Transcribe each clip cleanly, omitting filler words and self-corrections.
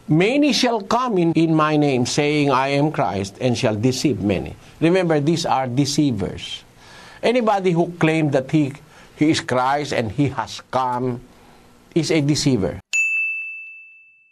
Many shall come in my name, saying, I am Christ, and shall deceive many. Remember, these are deceivers. Anybody who claimed that he is Christ and he has come is a deceiver.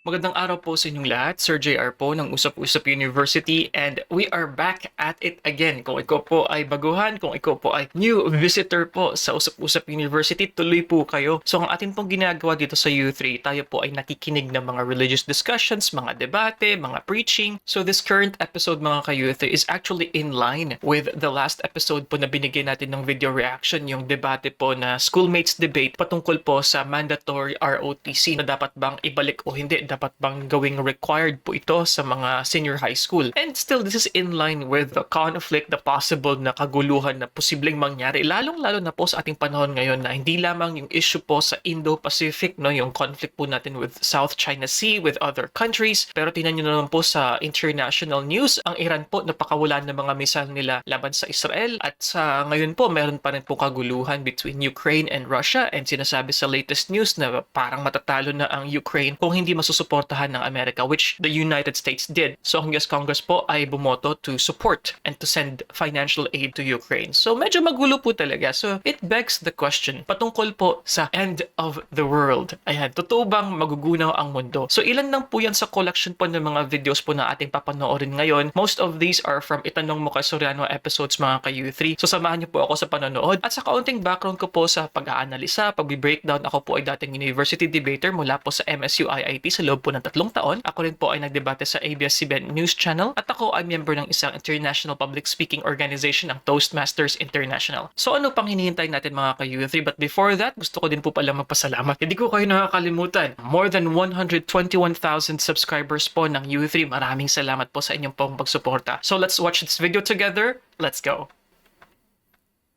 Magandang araw po sa inyong lahat. Sir JR po ng Usap-Usap University, and we are back at it again. Kung ikaw po ay baguhan, kung ikaw po ay new visitor po sa Usap-Usap University, tuloy po kayo. So ang atin pong ginagawa dito sa U3, tayo po ay nakikinig ng mga religious discussions, mga debate, mga preaching. So this current episode mga ka-U3 is actually in line with the last episode po na binigyan natin ng video reaction, yung debate po na schoolmates debate patungkol po sa mandatory ROTC na dapat bang ibalik o hindi, dapat bang gawing required po ito sa mga senior high school. And still, this is in line with the conflict, the possible na kaguluhan na posibleng mangyari, lalong-lalo na po sa ating panahon ngayon na hindi lamang yung issue po sa Indo-Pacific, no, yung conflict po natin with South China Sea, with other countries, pero tingnan nyo naman po sa international news, ang Iran po napakawalan ng mga misal nila laban sa Israel, at sa ngayon po meron pa rin po kaguluhan between Ukraine and Russia, and sinasabi sa latest news na parang matatalo na ang Ukraine kung hindi masusuportahan ng Amerika, which the United States did. So ang US Congress po ay bumoto to support and to send financial aid to Ukraine. So medyo magulo po talaga. So it begs the question patungkol po sa end of the world. Ayan, totoo bang magugunaw ang mundo? So ilan lang po yan sa collection po ng mga videos po na ating papanoorin ngayon. Most of these are from Itanong Mo Kay Soriano episodes mga ka-U3. So samahan niyo po ako sa panonood. At sa kaunting background ko po sa pag-aanalisa, pag-breakdown, ako po ay dating university debater mula po sa MSU IIT sa loob po ng 3 taon. Ako rin po ay nagdebate sa ABS-CBN News Channel at ako ay member ng isang international public speaking organization, ang Toastmasters International. So ano pang hinihintay natin mga ka-U3? But before that, gusto ko din po pala magpasalamat. Hindi ko kayo nakakalimutan. More than 121,000 subscribers po ng U3. Maraming salamat po sa inyong pong pagsuporta. So let's watch this video together. Let's go.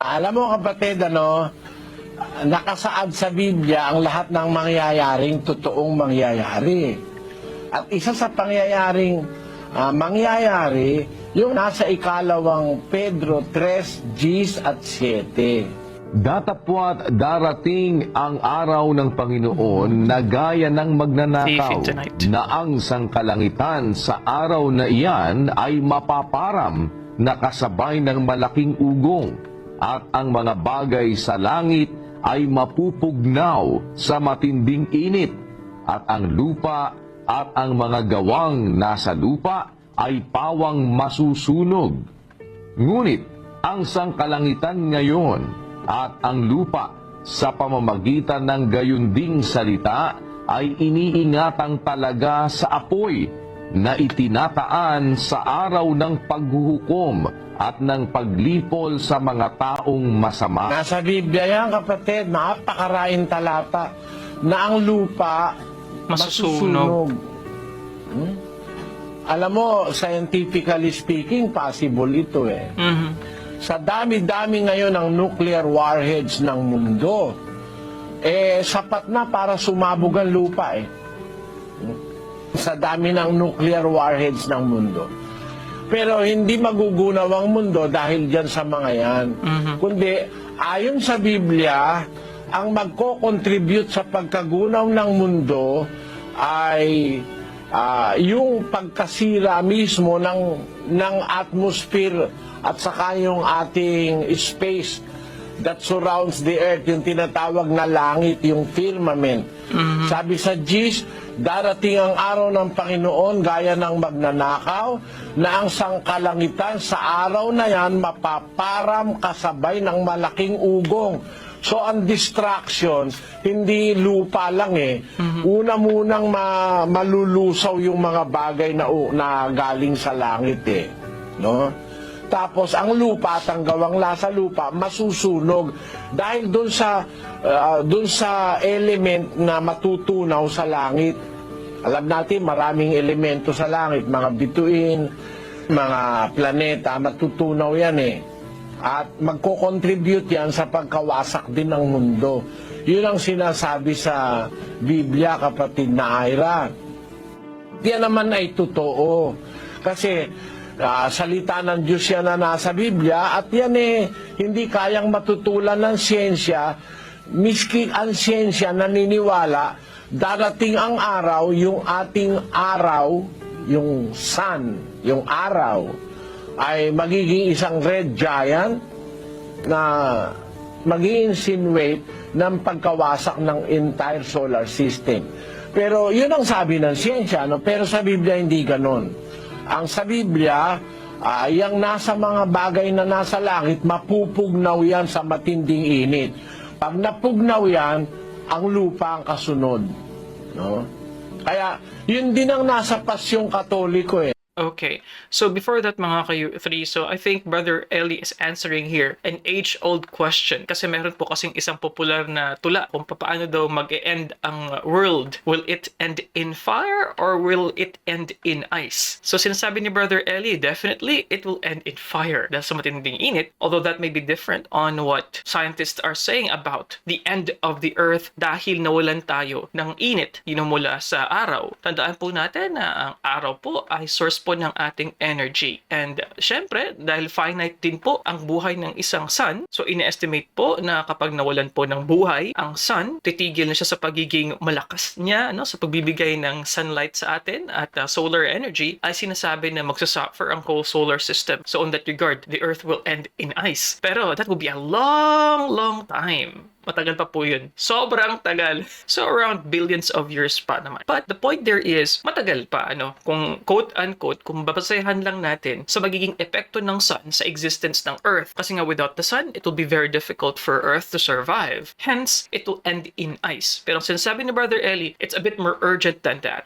Alam mo kapatid, nakasaad sa Biblia ang lahat ng mangyayaring totoong mangyayari. At isa sa pangyayaring mangyayari, yung nasa ikalawang Pedro 3, Gs at 7. Datapwat darating ang araw ng Panginoon na gaya ng magnanakaw na ang sangkalangitan sa araw na iyan ay mapaparam na kasabay ng malaking ugong at ang mga bagay sa langit ay mapupugnaw sa matinding init at ang lupa at ang mga gawang nasa lupa ay pawang masusunog. Ngunit ang sangkalangitan ngayon at ang lupa sa pamamagitan ng gayunding salita ay iniingatang talaga sa apoy na itinataan sa araw ng paghuhukom at ng paglipol sa mga taong masama. Nasa Biblia yan kapatid, napakaraing talata na ang lupa masusunog. Alam mo, scientifically speaking, possible ito eh. Sa dami-dami ngayon ng nuclear warheads ng mundo, sapat na para sumabog ang lupa eh. Sa dami ng nuclear warheads ng mundo. Pero hindi magugunaw ang mundo dahil dyan sa mga yan. Kundi, ayon sa Biblia, ang magko-contribute sa pagkagunaw ng mundo ay yung pagkasira mismo ng atmosphere at saka yung ating space that surrounds the earth, yung tinatawag na langit, yung firmament. Sabi sa Gs, darating ang araw ng Panginoon gaya ng magnanakaw na ang sangkalangitan sa araw na yan mapaparam kasabay ng malaking ugong. So ang distractions, hindi lupa lang eh. Una munang malulusaw yung mga bagay na galing sa langit eh. No? Tapos ang lupa at ang gawang sa lupa masusunog dahil dun sa element na matutunaw sa langit. Alam natin maraming elemento sa langit, mga bituin, mga planeta, matutunaw yan eh. At magko-contribute yan sa pagkawasak din ng mundo. Yun ang sinasabi sa Biblia, kapatid na Ira. Yan naman ay totoo. Kasi salita ng Diyos yan na nasa Biblia at yan hindi kayang matutulan ng siyensya miski ang siyensya naniniwala, darating ang araw, yung ating araw, yung sun, yung araw, ay magiging isang red giant na mag-i-insinuate ng pagkawasak ng entire solar system. Pero yun ang sabi ng siyensya, no? Pero sa Biblia hindi ganon. Ang sa Biblia, yung nasa mga bagay na nasa langit, mapupugnaw yan sa matinding init. Pag napugnaw yan, ang lupa ang kasunod. No? Kaya, yun din ang nasa pasyong Katoliko eh. Okay. So before that mga kayo-3, so I think Brother Eli is answering here an age-old question. Kasi meron po kasing isang popular na tula kung paano daw mag-e-end ang world. Will it end in fire or will it end in ice? So sinasabi ni Brother Eli, definitely it will end in fire dahil sa matinding init. Although that may be different on what scientists are saying about the end of the earth dahil nawalan tayo ng init mula sa araw. Tandaan po natin na ang araw po ay source po ng ating energy. And syempre, dahil finite din po ang buhay ng isang sun, so ine-estimate po na kapag nawalan po ng buhay, ang sun, titigil na siya sa pagiging malakas niya, sa pagbibigay ng sunlight sa atin at solar energy, ay sinasabi na magsasuffer ang whole solar system. So on that regard, the earth will end in ice. Pero that will be a long, long time. Matagal pa po yun. Sobrang tagal. So around billions of years pa naman. But the point there is, matagal pa, kung quote-unquote, kung babasehan lang natin sa magiging epekto ng sun sa existence ng Earth. Kasi nga without the sun, it will be very difficult for Earth to survive. Hence, it will end in ice. Pero sinasabi ni Brother Eli, it's a bit more urgent than that.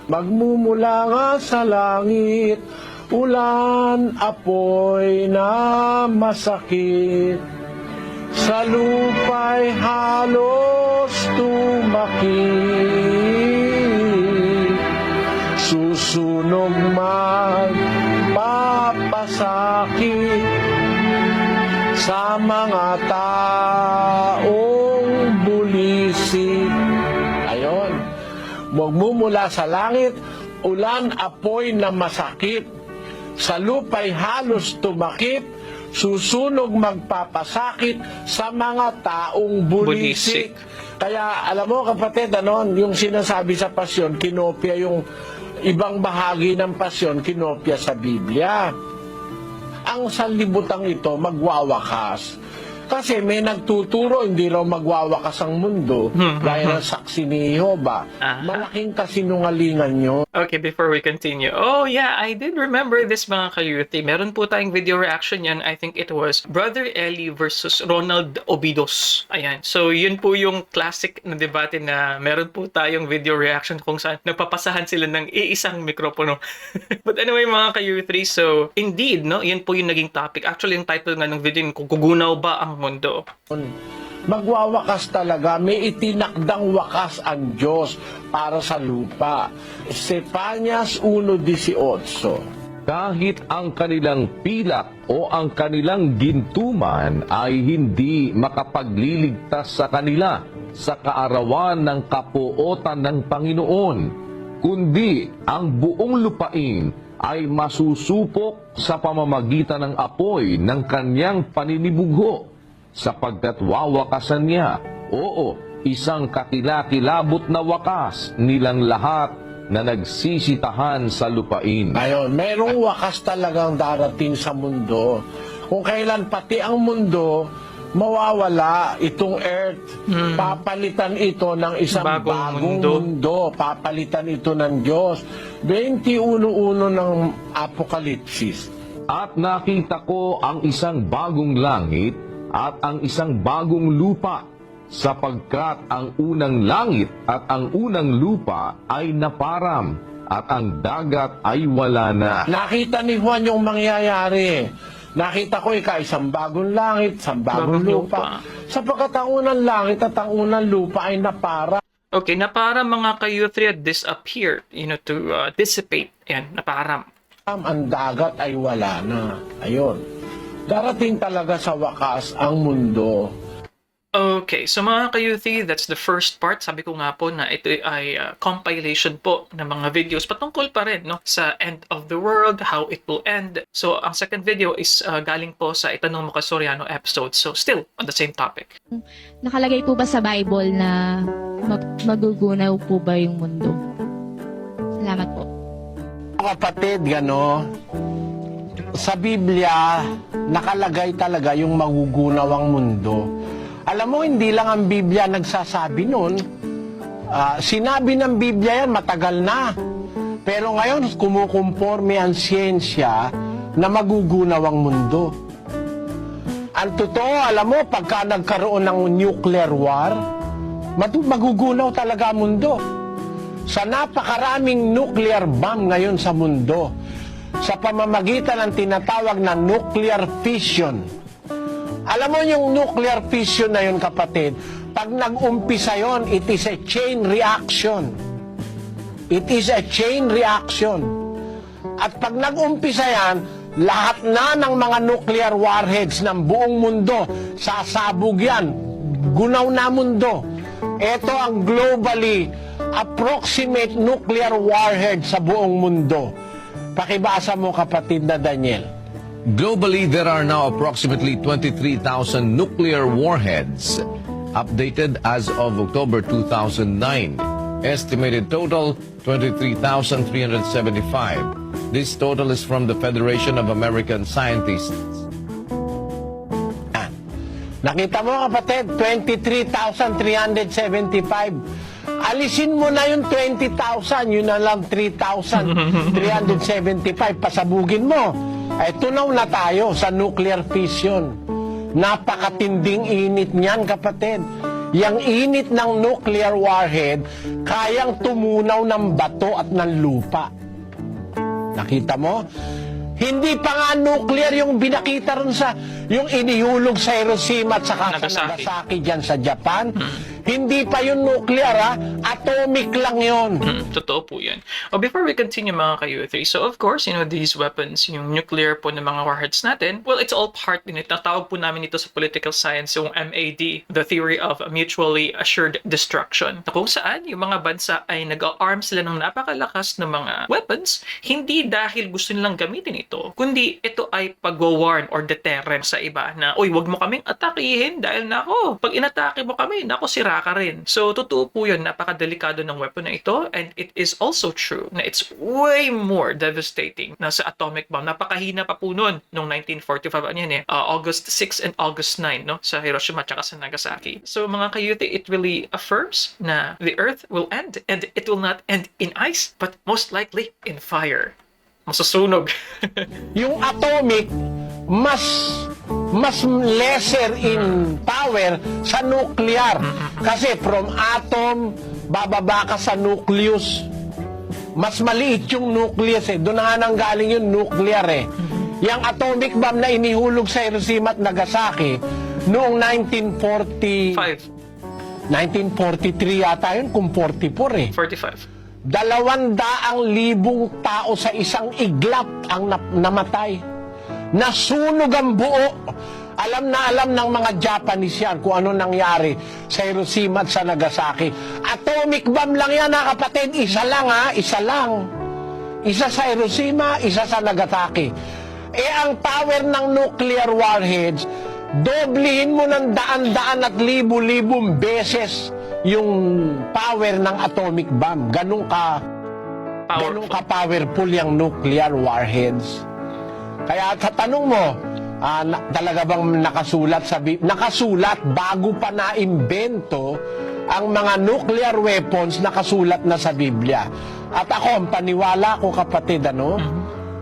Magmumula nga sa langit, ulan, apoy na masakit. Sa lupa'y halos tumakip, susunog magpapasakit sa mga taong bulisik. Ayon, magmumula sa langit, ulan, apoy na masakit. Sa lupa'y halos tumakip, susunog magpapasakit sa mga taong bulisik. Kaya alam mo kapatid, yung sinasabi sa pasyon, kinopya yung ibang bahagi ng pasyon, kinopya sa Biblia. Ang sanlibutan ito magwawakas. Kasi may nagtuturo, hindi raw magwawakas ang mundo gaya ng saksi ni Jehovah. Malaking kasinungalingan nyo. Okay, before we continue. Oh yeah, I did remember this mga kayuti. Meron po tayong video reaction yan. I think it was Brother Eli versus Ronald Obidos. Ayan. So yun po yung classic na debate na meron po tayong video reaction kung saan nagpapasahan sila ng iisang mikropono. But anyway mga kayuti, so indeed, yun po yung naging topic. Actually, yung title nga ng video, kung gugunaw ba ang mundo. Magwawakas talaga, may itinakdang wakas ang Diyos para sa lupa. Stephanias 1:18. Kahit ang kanilang pilak o ang kanilang gintuman ay hindi makapagliligtas sa kanila sa kaarawan ng kapuotan ng Panginoon, kundi ang buong lupain ay masusupok sa pamamagitan ng apoy ng kanyang paninibugho, sapagkat wawakasan niya, oo, isang kakilakilabot na wakas nilang lahat na nagsisitahan sa lupain. Ayon, merong wakas talagang darating sa mundo. Kung kailan pati ang mundo mawawala, itong earth, papalitan ito ng isang bagong mundo. Papalitan ito ng Diyos. 21:1 ng Apokalipsis. At nakita ko ang isang bagong langit at ang isang bagong lupa, sapagkat ang unang langit at ang unang lupa ay naparam, at ang dagat ay wala na. Nakita ni Juan yung mangyayari. Nakita ko isang bagong langit, isang bagong lupa. Sapagkat ang unang langit at ang unang lupa ay naparam. Okay, naparam mga kayuthi, disappeared, to dissipate. Yan, naparam. Ang dagat ay wala na. Ayun. Darating talaga sa wakas ang mundo. Okay, so mga ka-youthy, that's the first part. Sabi ko nga po na ito ay compilation po ng mga videos patungkol pa rin no, sa end of the world, how it will end. So ang second video is galing po sa Itanong Mo Kay Soriano episode. So still on the same topic. Nakalagay po ba sa Bible na magugunaw po ba yung mundo? Salamat po. Kapatid, sa Biblia, nakalagay talaga yung magugunaw ang mundo. Alam mo, hindi lang ang Biblia nagsasabi nun. Sinabi ng Biblia yan matagal na. Pero ngayon, kumukonforme ang siyensya na magugunaw ang mundo. Ang totoo, alam mo, pagka nagkaroon ng nuclear war, magugunaw talaga ang mundo. Sa napakaraming nuclear bomb ngayon sa mundo, sa pamamagitan ng tinatawag na nuclear fission. Alam mo yung nuclear fission na yun, kapatid, pag nag-umpisa yon, it is a chain reaction. It is a chain reaction. At pag nag-umpisa yan, lahat na ng mga nuclear warheads ng buong mundo, sasabog yan. Gunaw na mundo. Ito ang globally approximate nuclear warhead sa buong mundo. Pakibasa mo, kapatid na Daniel. Globally, there are now approximately 23,000 nuclear warheads, updated as of October 2009. Estimated total, 23,375. This total is from the Federation of American Scientists. Nakita mo, kapatid, 23,375. Alisin mo na yung 20,000, yun na lang 3,375. Pasabugin mo. Ay, tunaw na tayo sa nuclear fission. Napakatinding init niyan, kapatid. Yang init ng nuclear warhead, kayang tumunaw ng bato at ng lupa. Nakita mo? Hindi pa nga nuclear yung binakita ron sa, yung inihulog sa Hiroshima at saka sa Nagasaki dyan sa Japan. Hindi pa yun nuclear, atomic lang yun. Totoo po yan. Before we continue mga ka-youthy, so of course, these weapons, yung nuclear po ng mga warheads natin, well, it's all part in it. Natawag po namin ito sa political science, yung MAD, the theory of mutually assured destruction. Na kung saan, yung mga bansa ay nag-arm sila ng napakalakas ng mga weapons, hindi dahil gusto nilang gamitin ito, kundi ito ay pag-warn or deterrent sa iba na, uy, wag mo kaming atakihin dahil nako, pag inatake mo kami, nako, sira ka rin. So, totoo po yun, napakadelikado ng weapon na ito, and it is also true na it's way more devastating na sa atomic bomb. Napakahina pa po nun, noong 1945, August 6 and August 9, no? Sa Hiroshima at sa Nagasaki. So, mga ka-youthy, it really affirms na the Earth will end, and it will not end in ice, but most likely in fire. Masusunog. Yung atomic, mas lesser in power sa nuclear. Kasi from atom, bababa ka sa nucleus. Mas maliit yung nucleus Doon na nga nanggaling yung nuclear Yung atomic bomb na inihulog sa Hiroshima at Nagasaki noong 1943 yata yun, kung 44 45. 200,000 tao sa isang iglap ang namatay. Nasunog ang buo. Alam na alam ng mga Japanese yan kung ano nangyari sa Hiroshima at sa Nagasaki. Atomic bomb lang yan, kapatid. Isa lang, isa lang. Isa sa Hiroshima, isa sa Nagasaki. Ang power ng nuclear warheads, doblihin mo ng daan-daan at libu-libong beses yung power ng atomic bomb. Ganun ka powerful yung nuclear warheads. Kaya sa tanong mo, talaga bang nakasulat bago pa naimbento ang mga nuclear weapons, nakasulat na sa Biblia. At ako, ang paniwala ko, kapatid,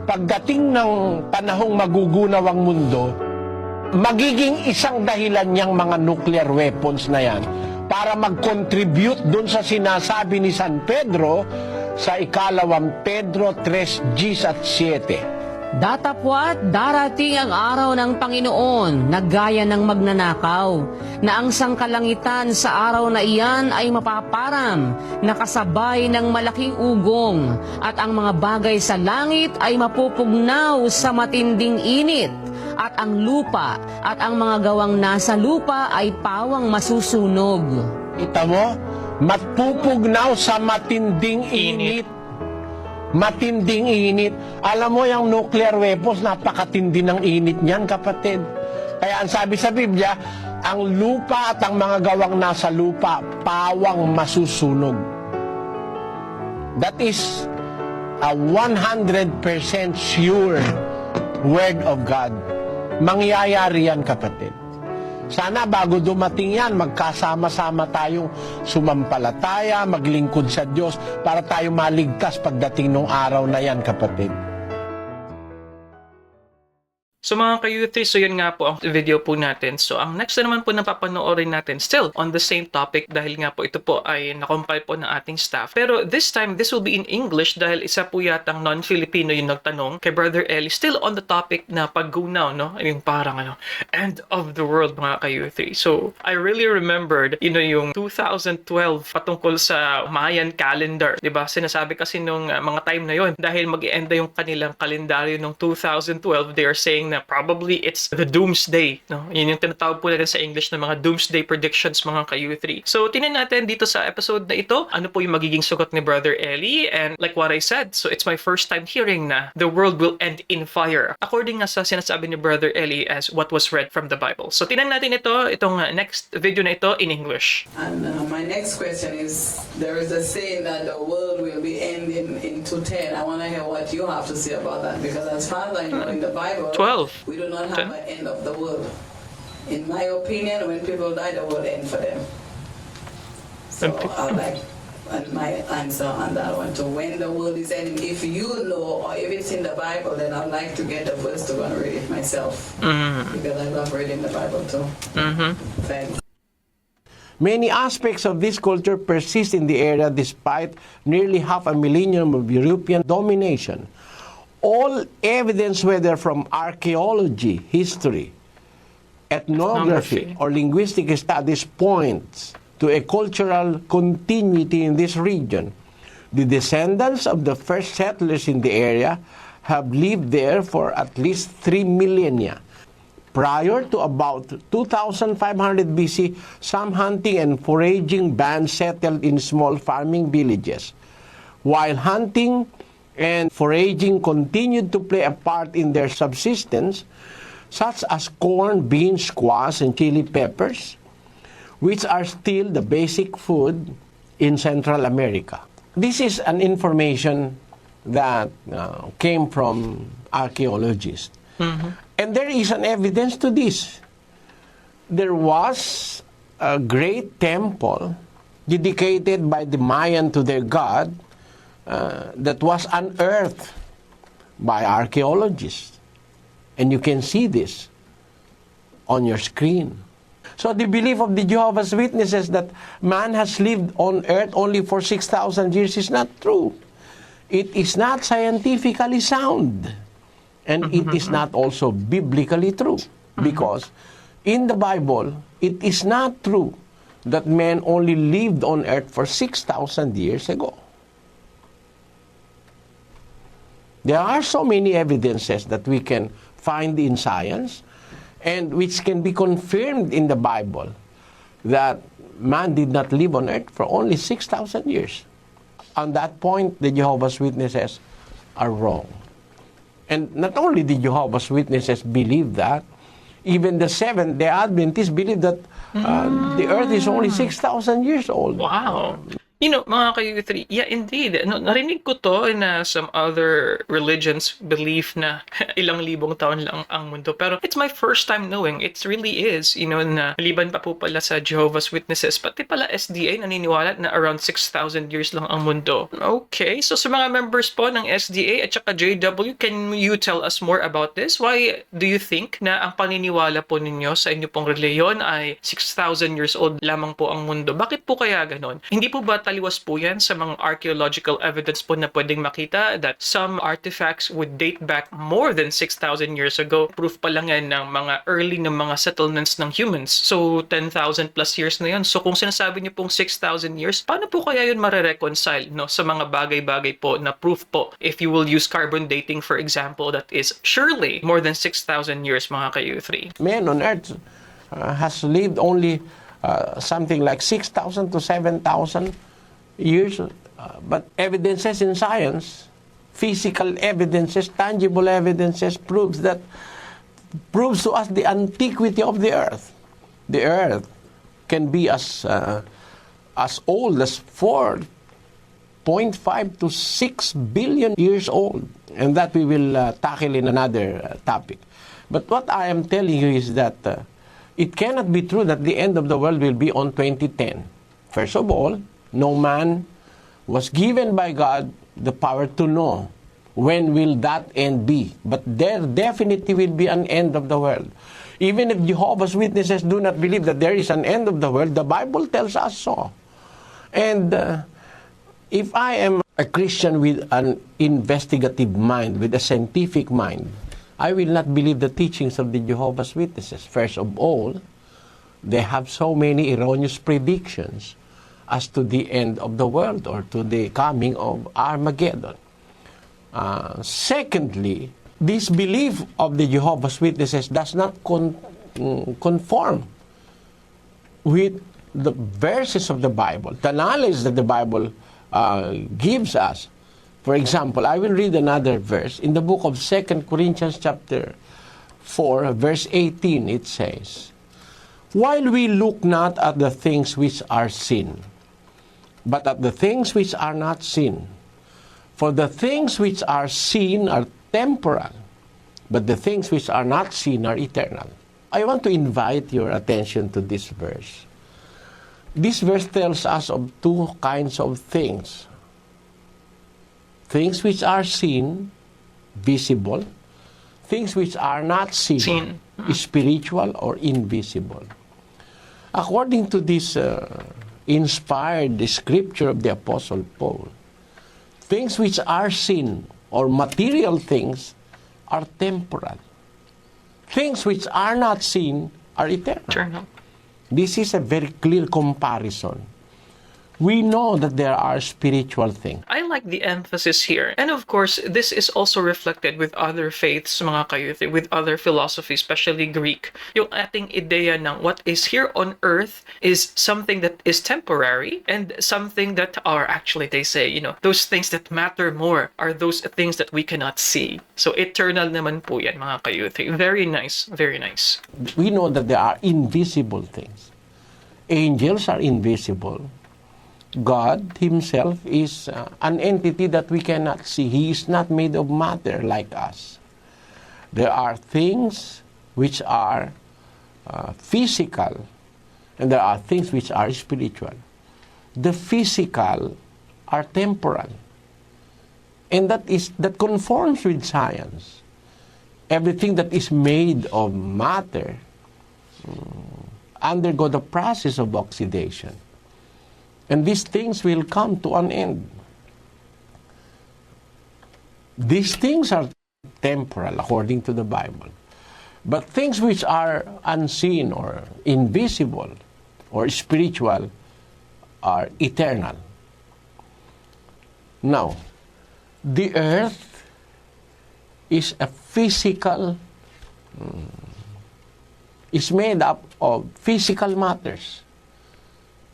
pagdating ng panahong magugunaw ang mundo, magiging isang dahilan niyang mga nuclear weapons na yan para mag-contribute dun sa sinasabi ni San Pedro sa ikalawang Pedro 3:6 at 7. Datapwat darating ang araw ng Panginoon na gaya ng magnanakaw, na ang sangkalangitan sa araw na iyan ay mapaparam, nakasabay ng malaking ugong, at ang mga bagay sa langit ay mapupugnaw sa matinding init, at ang lupa at ang mga gawang nasa lupa ay pawang masusunog. Kita mo? Matpupugnaw sa matinding init. Matinding init. Alam mo, yung nuclear weapons, napakatindi ng init niyan, kapatid. Kaya ang sabi sa Biblia, ang lupa at ang mga gawang nasa lupa, pawang masusunog. That is a 100% sure word of God. Mangyayari yan, kapatid. Sana bago dumating yan, magkasama-sama tayong sumampalataya, maglingkod sa Diyos para tayo maligtas pagdating ng araw na yan, kapatid. So mga ka-youth, so yun nga po ang video po natin. So ang next na naman po na papanoorin natin, still on the same topic dahil nga po ito po ay nakompile po ng ating staff. Pero this time, this will be in English dahil isa po yatang non-Filipino yung nagtanong kay Brother Eli. Still on the topic na paggunaw, no? Yung parang end of the world mga ka-youth. So I really remembered, yung 2012 patungkol sa Mayan calendar. Diba? Sinasabi kasi nung mga time na yon dahil mag-i-end na yung kanilang kalendaryo nung 2012, they are saying na probably it's the doomsday, no? Yun yung tinatawag po natin sa English na mga doomsday predictions mga ka-U3. So, tingnan natin dito sa episode na ito, ano po yung magiging sugot ni Brother Eli. And like what I said, so it's my first time hearing na the world will end in fire. According nga sa sinasabi ni Brother Eli as what was read from the Bible. So, tingnan natin itong next video na ito in English. And my next question is, there is a saying that the world will be ending in 2010. I want to hear what you have to say about that, because as far as I know in the Bible, 12. we do not have an end of the world. In my opinion, when people die, the world ends for them. So I'd like my answer on that one. So when the world is ending, if you know or if it's in the Bible, then I'd like to get the verse to go and read it myself. Because I love reading the Bible too. Thanks. Many aspects of this culture persist in the area despite nearly half a millennium of European domination. All evidence, whether from archaeology, history, ethnography, or linguistic studies, points to a cultural continuity in this region. The descendants of the first settlers in the area have lived there for at least 3 millennia. Prior to about 2500 BC, some hunting and foraging bands settled in small farming villages. While hunting and foraging continued to play a part in their subsistence, such as corn, beans, squash, and chili peppers, which are still the basic food in Central America. This is an information that came from archaeologists. And there is an evidence to this. There was a great temple dedicated by the Mayan to their god that was unearthed by archaeologists. And you can see this on your screen. So the belief of the Jehovah's Witnesses that man has lived on earth only for 6,000 years is not true. It is not scientifically sound. And it is not also biblically true. Because in the Bible, it is not true that man only lived on earth for 6,000 years ago. There are so many evidences that we can find in science and which can be confirmed in the Bible that man did not live on earth for only 6,000 years. On that point, the Jehovah's Witnesses are wrong. And not only the Jehovah's Witnesses believe that, even the Seventh-day Adventists believe that the earth is only 6,000 years old. Wow. Mga ka-U3, yeah, indeed. Narinig ko to na some other religions believe na ilang libong taon lang ang mundo. Pero it's my first time knowing. It really is, na maliban pa po pala sa Jehovah's Witnesses, pati pala SDA naniniwala na around 6,000 years lang ang mundo. Okay, so sa mga members po ng SDA at saka JW, can you tell us more about this? Why do you think na ang paniniwala po ninyo sa inyo pong reliyon ay 6,000 years old lamang po ang mundo? Bakit po kaya ganon? Hindi po ba nakakaliwas po yan sa mga archaeological evidence po na pwedeng makita that some artifacts would date back more than 6,000 years ago. Proof pa lang yan ng mga early na mga settlements ng humans. So, 10,000 plus years na yun. So, kung sinasabi niyo pong 6,000 years, paano po kaya yun mare-reconcile, no, sa mga bagay-bagay po na proof po if you will use carbon dating, for example, that is surely more than 6,000 years, mga ka-U3? Man on Earth has lived only something like 6,000 to 7,000 years. But evidences in science, physical evidences, tangible evidences, proves to us the antiquity of the Earth. The Earth can be as old as 4.5 to 6 billion years old. And that we will tackle in another topic. But what I am telling you is that it cannot be true that the end of the world will be on 2010. First of all, no man was given by God the power to know when will that end be. But there definitely will be an end of the world. Even if Jehovah's Witnesses do not believe that there is an end of the world, the Bible tells us so. And if I am a Christian with an investigative mind, with a scientific mind, I will not believe the teachings of the Jehovah's Witnesses. First of all, they have so many erroneous predictions as to the end of the world or to the coming of Armageddon. Secondly, this belief of the Jehovah's Witnesses does not conform with the verses of the Bible, the knowledge that the Bible gives us. For example, I will read another verse. In the book of 2 Corinthians chapter 4, verse 18, it says, "While we look not at the things which are seen, but at the things which are not seen. For the things which are seen are temporal, but the things which are not seen are eternal." I want to invite your attention to this verse. This verse tells us of two kinds of things. Things which are seen, visible. Things which are not seen, spiritual or invisible. According to this inspired scripture of the Apostle Paul, things which are seen or material things are temporal. Things which are not seen are eternal. This is a very clear comparison. We know that there are spiritual things. I like the emphasis here. And of course, this is also reflected with other faiths, mga kayuthi, with other philosophies, especially Greek. Yung ating ideya ng what is here on earth is something that is temporary and something that are actually, they say, those things that matter more are those things that we cannot see. So eternal naman po yan, mga kayuthi. Very nice, very nice. We know that there are invisible things. Angels are invisible. God himself is an entity that we cannot see. He is not made of matter like us. There are things which are physical, and there are things which are spiritual. The physical are temporal, and that conforms with science. Everything that is made of matter undergo the process of oxidation. And these things will come to an end. These things are temporal, according to the Bible. But things which are unseen or invisible or spiritual are eternal. Now, the earth is a physical, is made up of physical matters.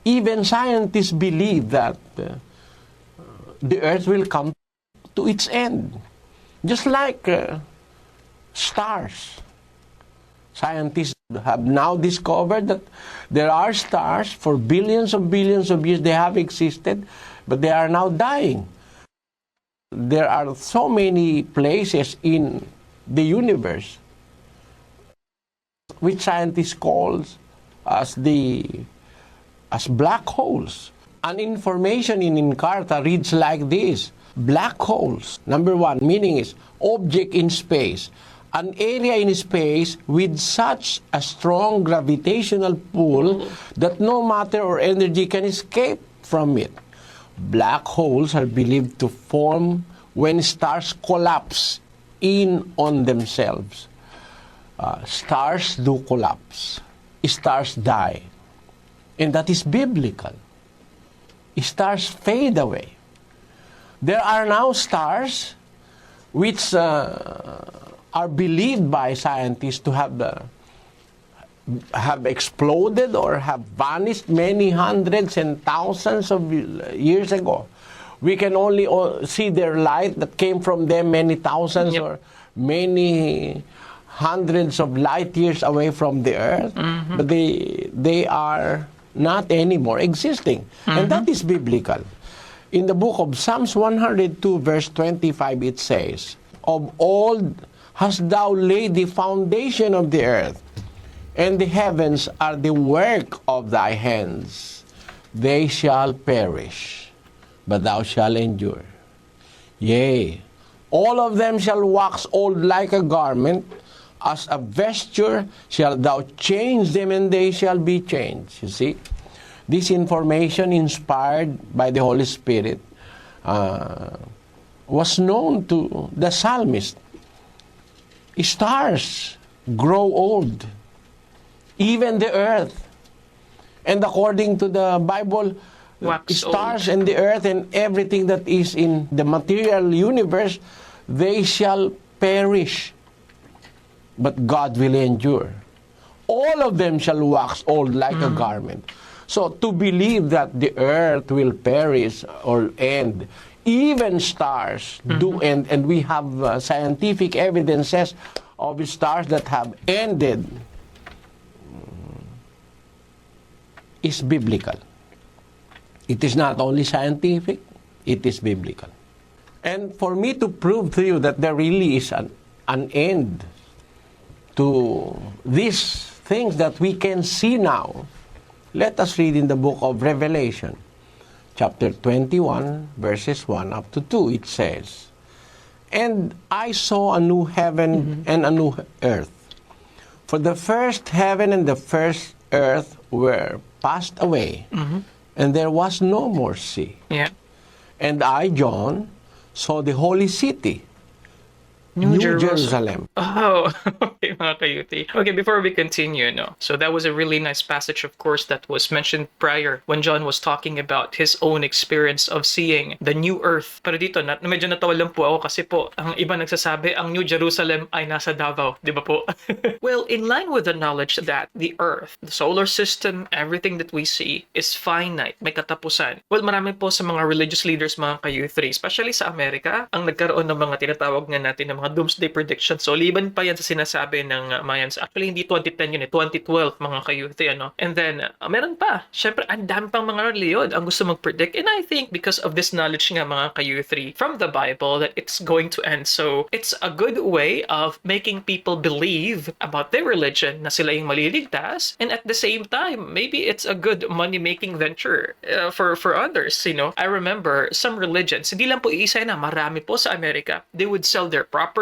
Even scientists believe that the earth will come to its end. Just like stars. Scientists have now discovered that there are stars for billions of years they have existed, but they are now dying. There are so many places in the universe which scientists call as black holes. An information in Encarta reads like this: black holes, number one, meaning is object in space, an area in space with such a strong gravitational pull that no matter or energy can escape from it. Black holes are believed to form when stars collapse in on themselves. Stars do collapse. Stars die. And that is biblical. Stars fade away. There are now stars which are believed by scientists to have exploded or have vanished many hundreds and thousands of years ago. We can only see their light that came from them many thousands or many hundreds of light years away from the earth, but they are not anymore existing. And that is biblical. In the book of Psalms 102 verse 25 it says, "Of old hast thou laid the foundation of the earth, and the heavens are the work of thy hands. They shall perish, but thou shalt endure. Yea, all of them shall wax old like a garment, as a vesture shalt thou change them, and they shall be changed." You see, this information inspired by the Holy Spirit was known to the psalmist. Stars grow old, even the earth. And according to the Bible, Wax stars and the earth and everything that is in the material universe, they shall perish, but God will endure. All of them shall wax old like a garment. So to believe that the earth will perish or end, even stars do end, and we have scientific evidences of stars that have ended, is biblical. It is not only scientific, it is biblical. And for me to prove to you that there really is an end to these things that we can see now, let us read in the book of Revelation, chapter 21, verses 1 up to 2. It says, "And I saw a new heaven and a new earth. For the first heaven and the first earth were passed away, and there was no more sea. Yeah. And I, John, saw the holy city, New Jerusalem." Oh, okay, mga kayuti. Okay, before we continue, no. So that was a really nice passage, of course, that was mentioned prior when John was talking about his own experience of seeing the new earth. Pero dito, medyo natawa lang po ako kasi po, ang iba nagsasabi, ang New Jerusalem ay nasa Davao, di ba po? Well, in line with the knowledge that the earth, the solar system, everything that we see is finite, may katapusan. Well, marami po sa mga religious leaders, mga kayuti, especially sa Amerika, ang nagkaroon ng mga tinatawag nga natin ng mga doomsday predictions. So, liban pa yan sa sinasabi ng Mayans. Actually, hindi 2010 yun 2012, mga kayuti, ano. And then, meron pa. Syempre, ang dami pang mga reliyon ang gusto mag-predict. And I think because of this knowledge nga, mga kayuti, from the Bible, that it's going to end. So, it's a good way of making people believe about their religion na sila yung maliligtas. And at the same time, maybe it's a good money-making venture for others, you know. I remember some religions, hindi lang po iisa na, marami po sa Amerika, they would sell their property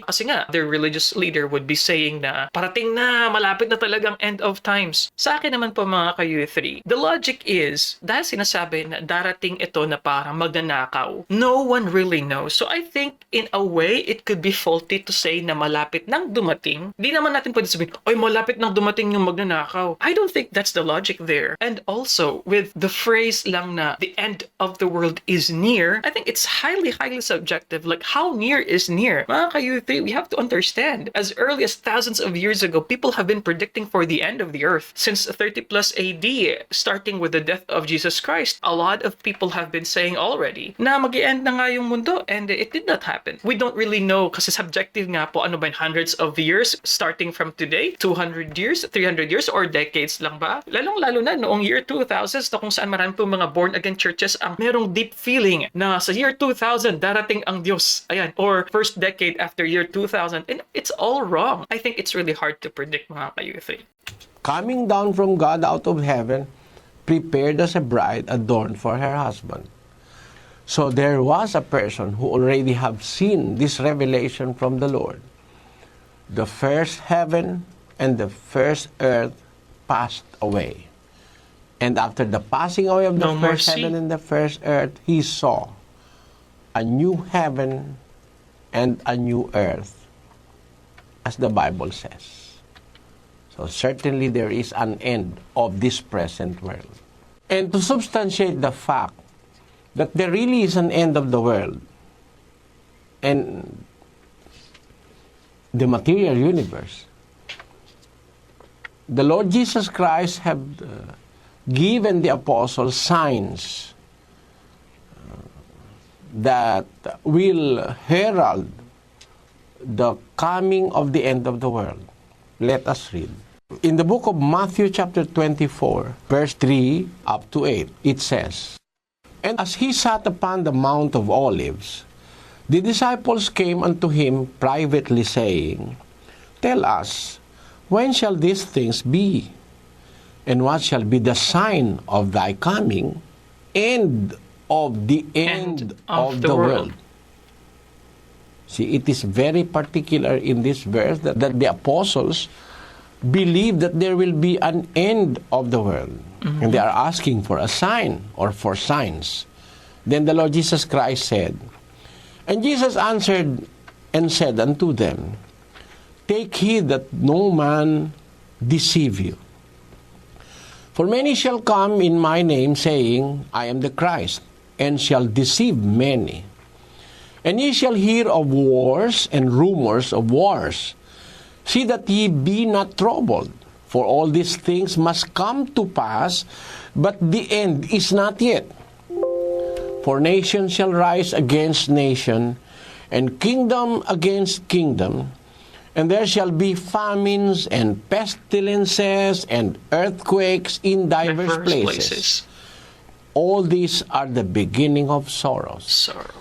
kasi nga, their religious leader would be saying na parating na, malapit na talagang end of times. Sa akin naman po, mga kayuthi, the logic is, dahil sinasabi na darating ito na parang magnanakaw, no one really knows. So I think, in a way, it could be faulty to say na malapit nang dumating. Di naman natin pwede sabihin, oy, malapit nang dumating yung magnanakaw. I don't think that's the logic there. And also, with the phrase lang na the end of the world is near, I think it's highly, highly subjective. Like, how near is near? Mga kayuthi, we have to understand, as early as thousands of years ago, people have been predicting for the end of the earth. Since 30 plus AD, starting with the death of Jesus Christ, a lot of people have been saying already na mag-i-end na nga yung mundo, and it did not happen. We don't really know kasi subjective nga po, ano ba, hundreds of years starting from today, 200 years, 300 years, or decades lang ba? Lalong-lalo na noong year 2000s na kung saan marami po mga born-again churches ang merong deep feeling na sa year 2000 darating ang Diyos. Ayan, or first decade after year 2000, and it's all wrong. I think it's really hard to predict, mga kayuthi. Coming down from God out of heaven, prepared as a bride adorned for her husband. So there was a person who already have seen this revelation from the Lord. The first heaven and the first earth passed away, And after the passing away of the No more first sea. heaven and the first earth, he saw a new heaven and a new earth, as the Bible says. So certainly there is an end of this present world. And to substantiate the fact that there really is an end of the world and the material universe, the Lord Jesus Christ have given the apostles signs that will herald the coming of the end of the world. Let us read. In the book of Matthew chapter 24, verse 3 up to 8, it says, "And as he sat upon the Mount of Olives, the disciples came unto him privately, saying, Tell us, when shall these things be? And what shall be the sign of thy coming and of the end of the world?" See, it is very particular in this verse that the apostles believe that there will be an end of the world. And they are asking for a sign or for signs. Then the Lord Jesus Christ said, "And Jesus answered and said unto them, Take heed that no man deceive you. For many shall come in my name, saying, I am the Christ, and shall deceive many. And ye shall hear of wars and rumors of wars. See that ye be not troubled, for all these things must come to pass, but the end is not yet. For nation shall rise against nation, and kingdom against kingdom, and there shall be famines and pestilences and earthquakes in diverse places. All these are the beginning of sorrows." Sorrows.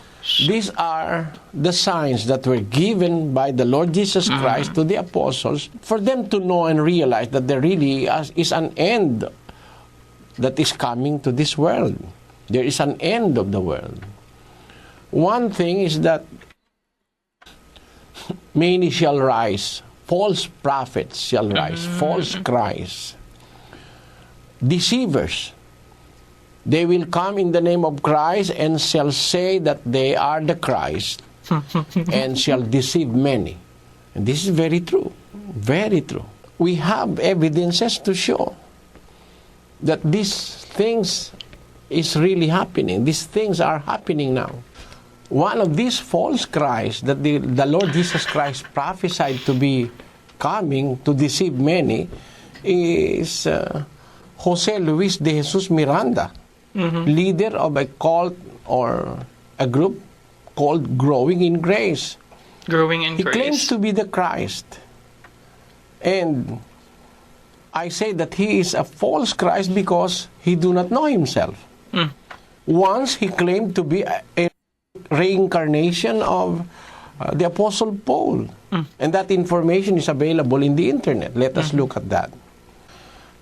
These are the signs that were given by the Lord Jesus Christ to the apostles for them to know and realize that there really is an end that is coming to this world. There is an end of the world. One thing is that many shall rise, false prophets shall rise, false Christs, deceivers. They will come in the name of Christ and shall say that they are the Christ and shall deceive many. And this is very true, very true. We have evidences to show that these things is really happening. These things are happening now. One of these false Christs that the Lord Jesus Christ prophesied to be coming to deceive many is Jose Luis de Jesus Miranda, leader of a cult or a group called Growing in Grace. Growing in He grace. claims to be the Christ. And I say that he is a false Christ because he do not know himself. Once he claimed to be a reincarnation of the Apostle Paul. And that information is available in the internet. Let us look at that.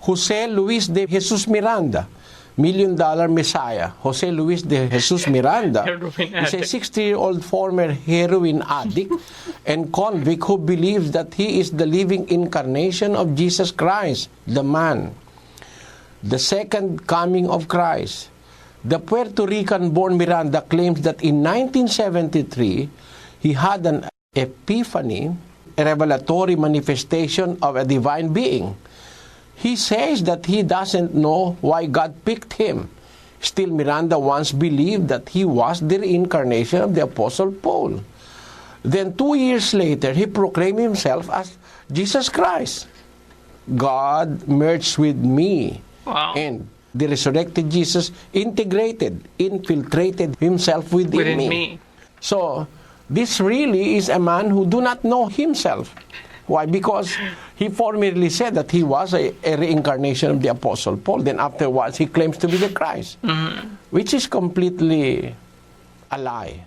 Jose Luis de Jesus Miranda, $1 Million Messiah. Jose Luis de Jesus Miranda Heroin is a addict. 60-year-old former heroin addict and convict who believes that he is the living incarnation of Jesus Christ, the man, the second coming of Christ. The Puerto Rican-born Miranda claims that in 1973, he had an epiphany, a revelatory manifestation of a divine being. He says that he doesn't know why God picked him. Still, Miranda once believed that he was the reincarnation of the Apostle Paul. Then 2 years later, he proclaimed himself as Jesus Christ. God merged with me. Wow. And the resurrected Jesus infiltrated himself within me. So, this really is a man who do not know himself. Why? Because he formerly said that he was a reincarnation of the Apostle Paul. Then afterwards, he claims to be the Christ, which is completely a lie.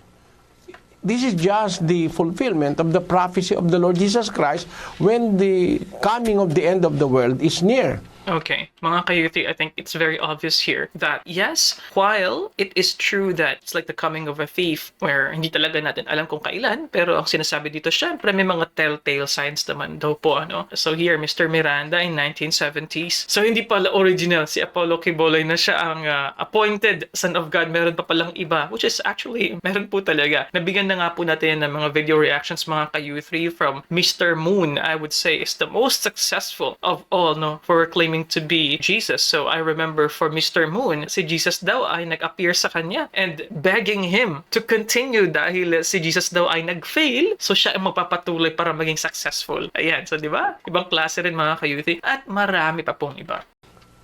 This is just the fulfillment of the prophecy of the Lord Jesus Christ when the coming of the end of the world is near. Okay, mga kayuti, I think it's very obvious here that yes, while it is true that it's like the coming of a thief where hindi talaga natin alam kung kailan, pero ang sinasabi dito, syempre may mga telltale signs naman daw po, ano. So here, Mr. Miranda in 1970s. So hindi pala original si Apollo Quiboloy na siya ang appointed Son of God. Meron pa palang iba, which is actually, meron po talaga. Nabigyan na nga po natin ng mga video reactions, mga kayuti, from Mr. Moon, I would say, is the most successful of all, no, for claiming to be Jesus. So I remember for Mr. Moon, si Jesus daw ay nag-appear sa kanya and begging him to continue dahil si Jesus daw ay nag-fail, so siya ang magpapatuloy para maging successful. Ayan, so di ba? Ibang klase rin mga kayuti at marami pa pong iba.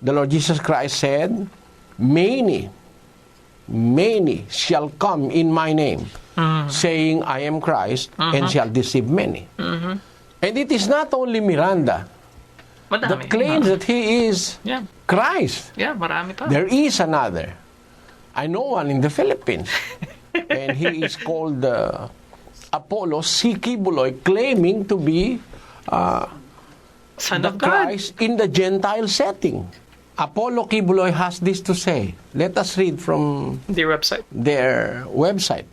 The Lord Jesus Christ said, many shall come in my name, saying, I am Christ, and shall deceive many. And it is not only Miranda Madami. that claims that he is Yeah. Christ. Yeah, marami pa. There is another. I know one in the Philippines. And he is called Apollo C. Quiboloy, claiming to be Son the of God. Christ in the Gentile setting. Apollo Quiboloy has this to say. Let us read from Their website. their website.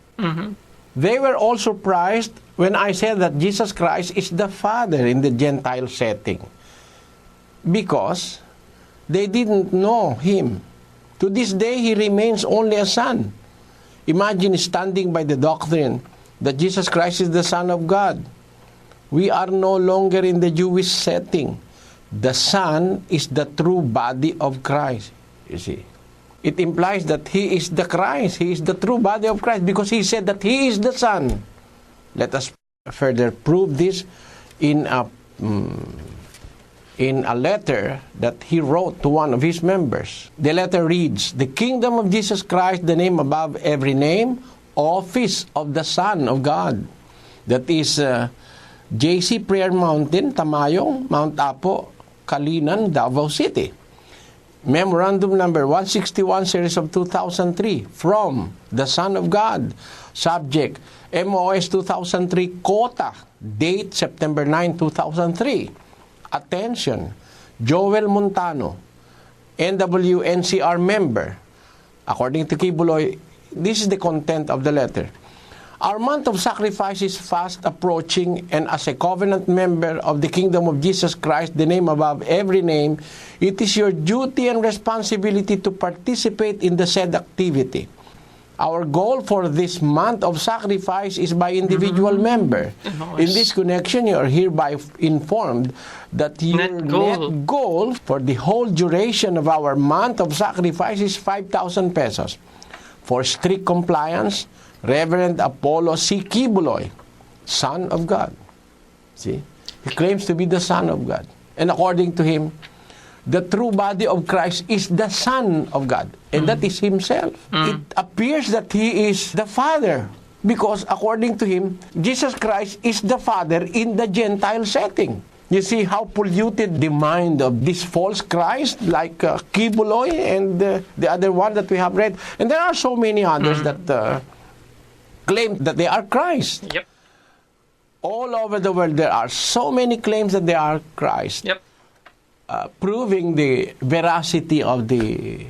They were all surprised when I said that Jesus Christ is the Father in the Gentile setting, because they didn't know him. To this day, he remains only a son. Imagine standing by the doctrine that Jesus Christ is the Son of God. We are no longer in the Jewish setting. The Son is the true body of Christ. You see, it implies that he is the Christ. He is the true body of Christ because he said that he is the Son. Let us further prove this in a letter that he wrote to one of his members. The letter reads, "The kingdom of Jesus Christ, the name above every name, office of the Son of God." That is JC Prayer Mountain, Tamayong, Mount Apo, Kalinan, Davao City. Memorandum number 161, series of 2003, from the Son of God. Subject, MOS 2003, Kota. Date, September 9, 2003. Attention, Joel Montano, NWNCR member. According to Quiboloy, this is the content of the letter. Our month of sacrifice is fast approaching, and as a covenant member of the kingdom of Jesus Christ, the name above every name, it is your duty and responsibility to participate in the said activity. Our goal for this month of sacrifice is by individual member. In this connection, you are hereby informed that your net goal for the whole duration of our month of sacrifice is 5,000 pesos. For strict compliance, Reverend Apollo C. Quiboloy, Son of God. See? He claims to be the Son of God. And according to him, the true body of Christ is the Son of God. And that is himself. It appears that he is the Father. Because according to him, Jesus Christ is the Father in the Gentile setting. You see how polluted the mind of this false Christ, like Quiboloy and the other one that we have read. And there are so many others that claim that they are Christ. Yep. All over the world, there are so many claims that they are Christ. Yep. Proving the veracity of the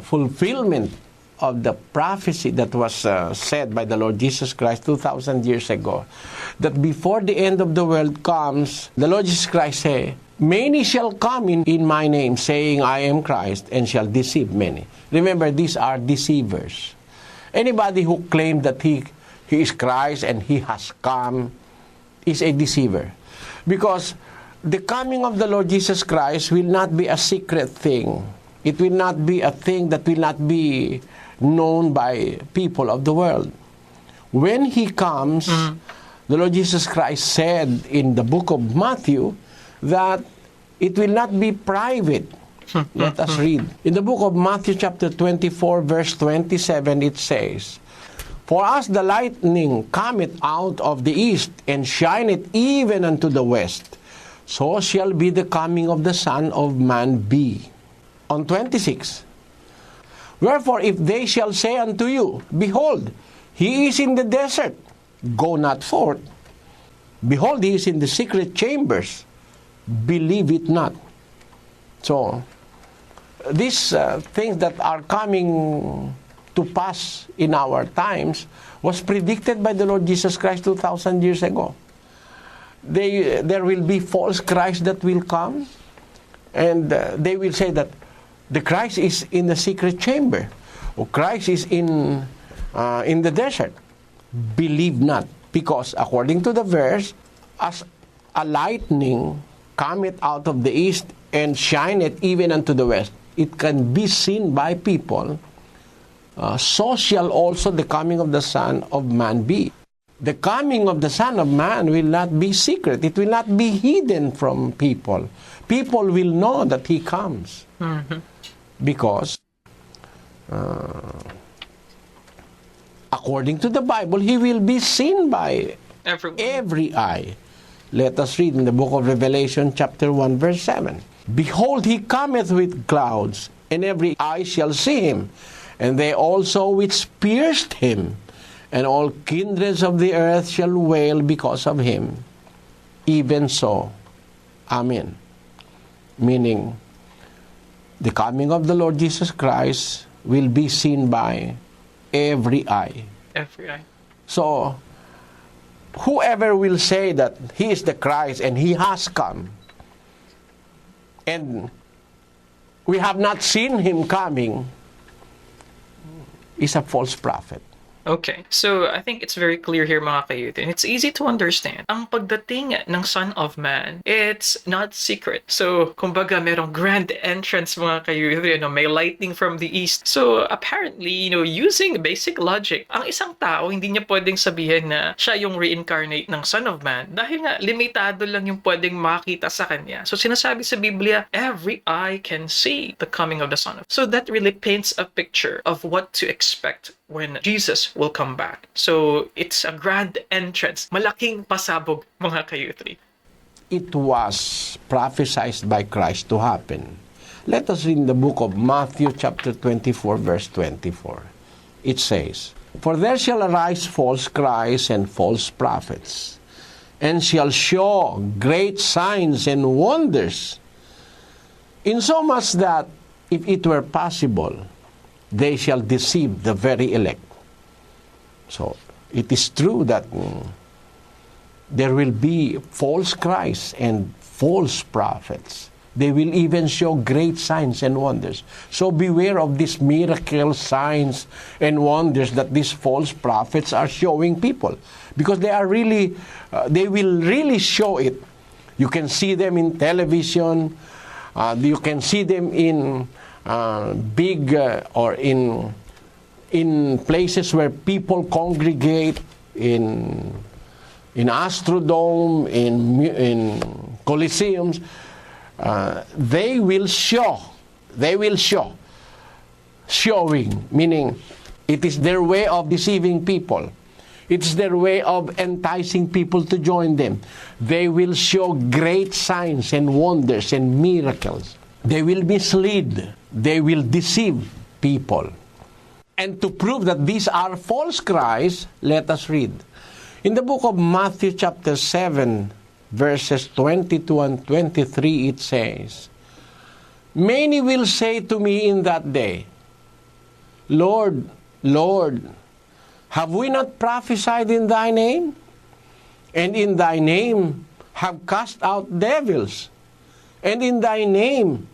fulfillment of the prophecy that was said by the Lord Jesus Christ 2,000 years ago. That before the end of the world comes, the Lord Jesus Christ say, "Many shall come in my name, saying, I am Christ, and shall deceive many." Remember, these are deceivers. Anybody who claimed that he is Christ and he has come is a deceiver. Because the coming of the Lord Jesus Christ will not be a secret thing. It will not be a thing that will not be known by people of the world. When he comes, the Lord Jesus Christ said in the book of Matthew that it will not be private. Let us read. In the book of Matthew chapter 24, verse 27, it says, "For as the lightning cometh out of the east, and shineth even unto the west, so shall be the coming of the Son of Man be." On 26, "Wherefore if they shall say unto you, Behold, he is in the desert, go not forth. Behold, he is in the secret chambers, believe it not." So, these things that are coming to pass in our times was predicted by the Lord Jesus Christ 2,000 years ago. There will be false Christ that will come, and they will say that the Christ is in the secret chamber, or Christ is in the desert. Believe not, because according to the verse, as a lightning cometh out of the east and shineth even unto the west, it can be seen by people. So shall also the coming of the Son of Man be. The coming of the Son of Man will not be secret. It will not be hidden from people. People will know that He comes. Because, according to the Bible, He will be seen by Everyone. every eye. Let us read in the book of Revelation, chapter 1, verse 7. Behold, He cometh with clouds, and every eye shall see Him, and they also which pierced Him, and all kindreds of the earth shall wail because of Him. Even so, Amen. Meaning, the coming of the Lord Jesus Christ will be seen by every eye. Every eye. So, whoever will say that He is the Christ and He has come, and we have not seen Him coming, is a false prophet. Okay, so I think it's very clear here mga kayuth, and it's easy to understand. Ang pagdating ng Son of Man, it's not secret. So, kumbaga, merong grand entrance mga kayuth, may lightning from the east. So, apparently, using basic logic, ang isang tao, hindi niya pwedeng sabihin na siya yung reincarnate ng Son of Man dahil nga, limitado lang yung pwedeng makita sa kanya. So, sinasabi sa Biblia, every eye can see the coming of the Son of Man. So, that really paints a picture of what to expect when Jesus will come back. So, it's a grand entrance. Malaking pasabog, mga kayutri. It was prophesied by Christ to happen. Let us read the book of Matthew chapter 24, verse 24. It says, For there shall arise false Christs and false prophets, and shall show great signs and wonders, insomuch that, if it were possible, they shall deceive the very elect. So, it is true that there will be false Christs and false prophets. They will even show great signs and wonders. So beware of these miracle signs and wonders that these false prophets are showing people. Because they are really, they will really show it. You can see them in television. You can see them in big or in places where people congregate, in Astrodome, in Colosseums. They will show, showing, meaning it is their way of deceiving people. It's their way of enticing people to join them. They will show great signs and wonders and miracles. They will mislead. They will deceive people. And to prove that these are false Christs, let us read. In the book of Matthew chapter 7, verses 22 and 23, it says, Many will say to me in that day, Lord, Lord, have we not prophesied in thy name? And in thy name have cast out devils? And in thy name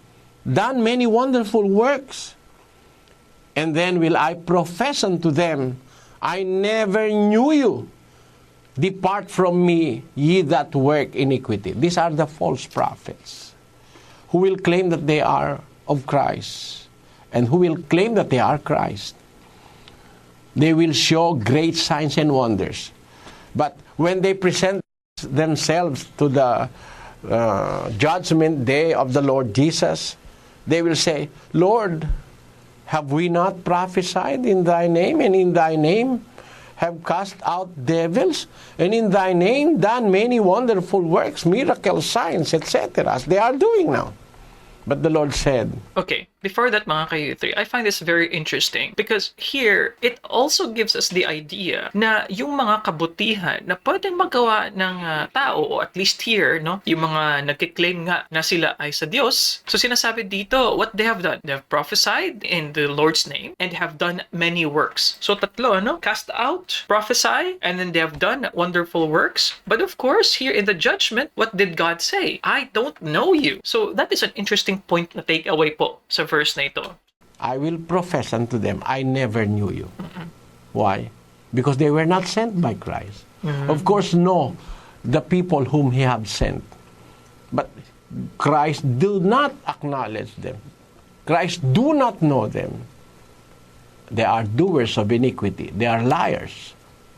done many wonderful works? And then will I profess unto them, I never knew you. Depart from me, ye that work iniquity. These are the false prophets who will claim that they are of Christ and who will claim that they are Christ. They will show great signs and wonders. But when they present themselves to the judgment day of the Lord Jesus, they will say, Lord, have we not prophesied in thy name, and in thy name have cast out devils, and in thy name done many wonderful works, miracles, signs, etc., as they are doing now? But the Lord said, Okay, before that mga ka-U3, I find this very interesting because here, it also gives us the idea na yung mga kabutihan na pwedeng magawa ng tao, o at least here, no, yung mga nagkiklaim nga na sila ay sa Diyos. So sinasabi dito, what they have done? They have prophesied in the Lord's name and have done many works. So tatlo, no? Cast out, prophesy, and then they have done wonderful works. But of course, here in the judgment, what did God say? I don't know you. So that is an interesting point na take away po sa verse na ito. I will profess unto them, I never knew you. Why? Because they were not sent by Christ. Of course, no, the people whom He have sent. But Christ do not acknowledge them. Christ do not know them. They are doers of iniquity. They are liars.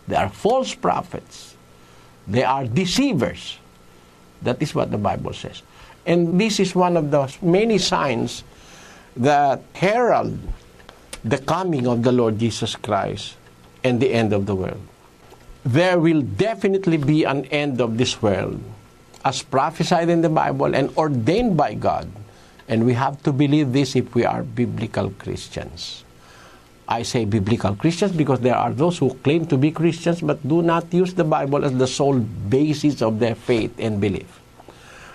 They are false prophets. They are deceivers. That is what the Bible says. And this is one of the many signs that herald the coming of the Lord Jesus Christ and the end of the world. There will definitely be an end of this world as prophesied in the Bible and ordained by God. And we have to believe this if we are biblical Christians. I say biblical Christians because there are those who claim to be Christians but do not use the Bible as the sole basis of their faith and belief.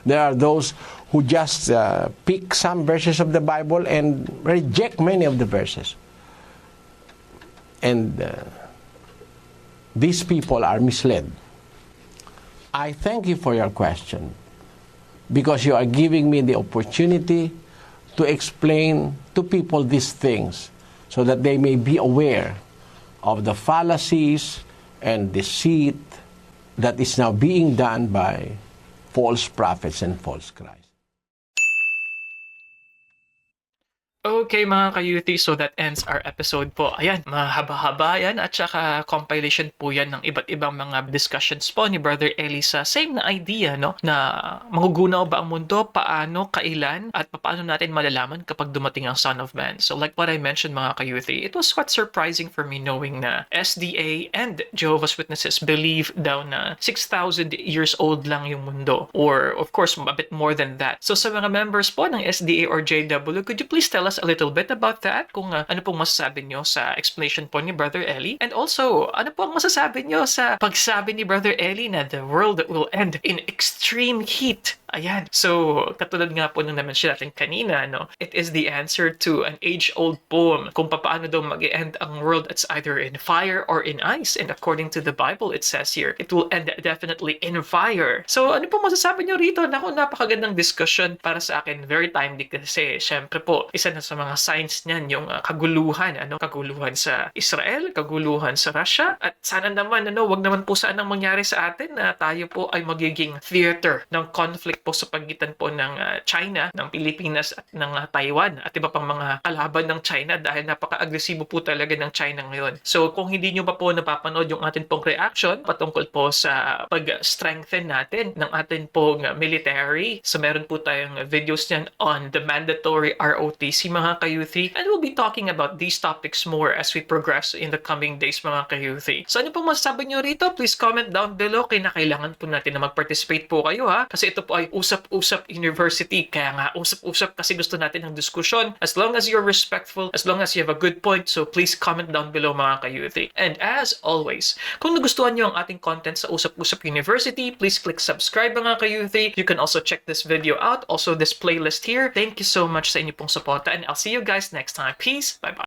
There are those who just pick some verses of the Bible and reject many of the verses. And these people are misled. I thank you for your question because you are giving me the opportunity to explain to people these things so that they may be aware of the fallacies and deceit that is now being done by false prophets and false Christ. Okay mga ka-UT, so that ends our episode po. Ayan, mahaba-haba yan at saka compilation po yan ng iba't ibang mga discussions po ni Brother Eli sa same na idea, no? Na magugunaw ba ang mundo, paano, kailan, at paano natin malalaman kapag dumating ang Son of Man. So like what I mentioned mga ka-UT, it was quite surprising for me knowing na SDA and Jehovah's Witnesses believe daw na 6,000 years old lang yung mundo. Or of course, a bit more than that. So sa mga members po ng SDA or JW, could you please tell us a little bit about that? Kung ano pong masasabi nyo sa explanation po ni Brother Eli? And also, ano po ang masasabi nyo sa pagsabi ni Brother Eli na the world will end in extreme heat? Ayan. So, katulad nga po nung na-mention natin kanina, no? It is the answer to an age-old poem kung paano daw mag-end ang world. It's either in fire or in ice. And according to the Bible, it says here, it will end definitely in fire. So, ano po masasabi nyo rito? Naku, napakagandang discussion para sa akin. Very timely kasi, syempre po, isa na sa mga signs niyan yung kaguluhan, kaguluhan sa Israel, kaguluhan sa Russia, at sana naman, wag naman po sanang mangyari sa atin na tayo po ay magiging theater ng conflict po sa pagitan po ng China, ng Pilipinas at ng Taiwan at iba pang mga kalaban ng China dahil napaka-agresibo po talaga ng China ngayon. So kung hindi nyo pa po napapanood yung atin pong reaction patungkol po sa pag-strengthen natin ng atin pong military, so meron po tayong videos niyan on the mandatory ROTC mga ka-youth, and we'll be talking about these topics more as we progress in the coming days mga ka-youth. So ano pong masasabi nyo rito? Please comment down below. Kailangan po natin na mag-participate po kayo ha, kasi ito po ay Usap-Usap University. Kaya nga, usap-usap kasi gusto natin ng diskusyon. As long as you're respectful, as long as you have a good point, so please comment down below mga ka-youth. And as always, kung nagustuhan nyo ang ating content sa Usap-Usap University, please click subscribe mga ka-youth. You can also check this video out, also this playlist here. Thank you so much sa inyo pong suporta, and I'll see you guys next time. Peace. Bye-bye.